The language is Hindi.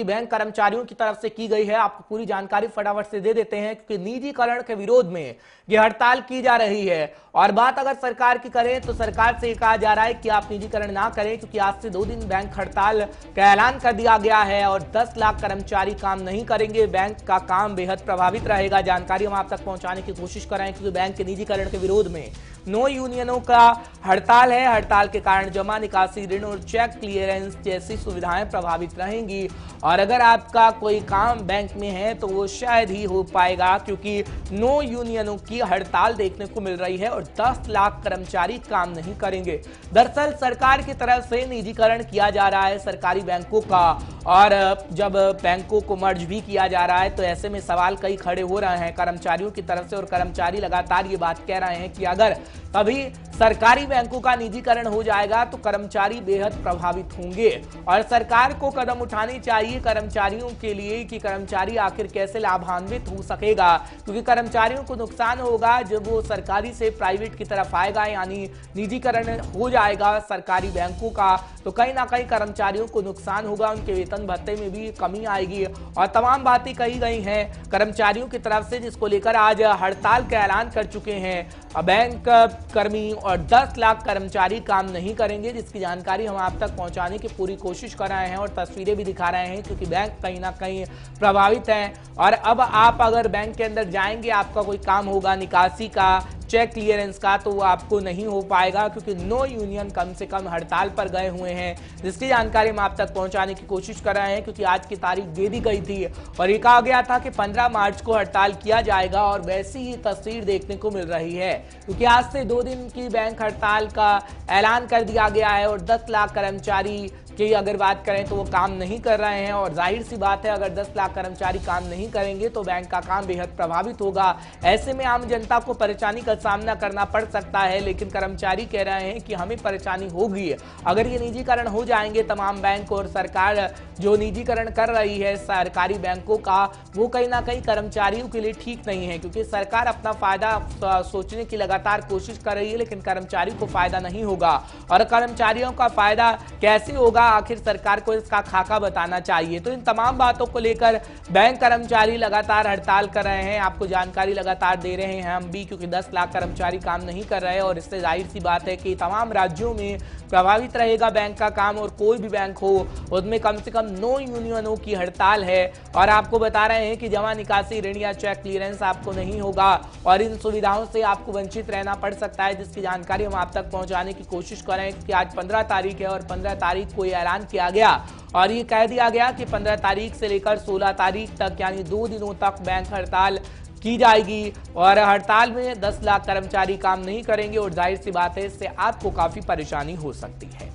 बैंक कर्मचारियों की तरफ से की गई है। आपको पूरी जानकारी फटाफट से दे देते हैं, क्योंकि निजीकरण के विरोध में ये हड़ताल की जा रही है। और बात अगर सरकार की करें तो सरकार से कहा जा रहा है कि आप निजीकरण ना करें, क्योंकि आज से 2 दिन बैंक हड़ताल का ऐलान कर दिया गया है और 10 लाख कर्मचारी काम नहीं करेंगे। बैंक का काम बेहद प्रभावित रहेगा। जानकारी हम आप तक पहुंचाने की कोशिश कर रहे हैं, क्योंकि बैंक के निजीकरण के विरोध में नो यूनियनों का हड़ताल है। हड़ताल के कारण जमा, निकासी, ऋण और चेक क्लियरेंस जैसी सुविधाएं प्रभावित रहेंगी। और अगर आपका कोई काम बैंक में है तो वो शायद ही हो पाएगा, क्योंकि नो यूनियनों की हड़ताल देखने को मिल रही है और 10 लाख कर्मचारी काम नहीं करेंगे। दरअसल सरकार की तरफ से निजीकरण किया जा रहा है सरकारी बैंकों का, और जब बैंकों को मर्ज भी किया जा रहा है तो ऐसे में सवाल कई खड़े हो रहे हैं कर्मचारियों की तरफ से। और कर्मचारी लगातार ये बात कह रहे हैं कि अगर कभी सरकारी बैंकों का निजीकरण हो जाएगा तो कर्मचारी बेहद प्रभावित होंगे और सरकार को कदम उठानी चाहिए कर्मचारियों के लिए कि कर्मचारी आखिर कैसे लाभान्वित हो सकेगा, क्योंकि कर्मचारियों को नुकसान होगा जब वो सरकारी से प्राइवेट की तरफ आएगा, यानी निजीकरण हो जाएगा सरकारी बैंकों का, तो कहीं ना कहीं कर्मचारियों को नुकसान होगा, उनके वेतन भत्ते में भी कमी आएगी और तमाम बातें कही गई हैं कर्मचारियों की तरफ से, जिसको लेकर आज हड़ताल का ऐलान कर चुके हैं बैंक कर्मी और 10 लाख कर्मचारी काम नहीं करेंगे, जिसकी जानकारी हम आप तक पहुंचाने की पूरी कोशिश कर रहे हैं और तस्वीरें भी दिखा रहे हैं, क्योंकि बैंक कहीं ना कहीं प्रभावित हैं। और अब आप अगर बैंक के अंदर जाएंगे, आपका कोई काम होगा निकासी का, चेक क्लियरेंस का, तो वो आपको नहीं हो पाएगा, क्योंकि नो यूनियन कम से कम हड़ताल पर गए हुए हैं, जिसकी जानकारी हम आप तक पहुंचाने की कोशिश कर रहे हैं, क्योंकि आज की तारीख दे दी गई थी और ये कहा गया था कि 15 मार्च को हड़ताल किया जाएगा और वैसी ही तस्वीर देखने को मिल रही है, क्योंकि आज से 2 दिन की बैंक हड़ताल का ऐलान कर दिया गया है और 10 लाख कर्मचारी की अगर बात करें तो वो काम नहीं कर रहे हैं। और जाहिर सी बात है, अगर 10 लाख कर्मचारी काम नहीं करेंगे तो बैंक का काम बेहद प्रभावित होगा। ऐसे में आम जनता को परेशानी का सामना करना पड़ सकता है, लेकिन कर्मचारी कह रहे हैं कि हमें परेशानी होगी अगर ये निजीकरण हो जाएंगे तमाम बैंक, और सरकार जो निजीकरण कर रही है सरकारी बैंकों का, वो कहीं ना कहीं कर्मचारियों के लिए ठीक नहीं है, क्योंकि सरकार अपना फायदा सोचने की लगातार कोशिश कर रही है, लेकिन कर्मचारी को फायदा नहीं होगा। और कर्मचारियों का फायदा कैसे होगा, आखिर सरकार को इसका खाका बताना चाहिए। तो इन तमाम बातों को लेकर बैंक कर्मचारी लगातार हड़ताल कर रहे हैं। आपको जानकारी लगातार दे रहे हैं हम भी, क्योंकि 10 लाख कर्मचारी काम नहीं कर रहे और इससे जाहिर सी बात है कि तमाम राज्यों में प्रभावित रहेगा बैंक का काम, और कोई भी बैंक हो उसमें कम से कम नो यूनियनों की हड़ताल है। और आपको बता रहे हैं कि जमा, निकासी, ऋण या चेक क्लियरेंस आपको नहीं होगा और इन सुविधाओं से आपको वंचित रहना पड़ सकता है, जिसकी जानकारी हम आप तक पहुंचाने की कोशिश कर रहे हैं, क्योंकि आज 15 तारीख है और 15 तारीख को ऐलान किया गया और ये कह दिया गया कि 15 तारीख से लेकर 16 तारीख तक, यानी 2 दिनों तक बैंक हड़ताल की जाएगी। और हड़ताल में 10 लाख कर्मचारी काम नहीं करेंगे और जाहिर सी बात है, इससे आपको काफी परेशानी हो सकती है।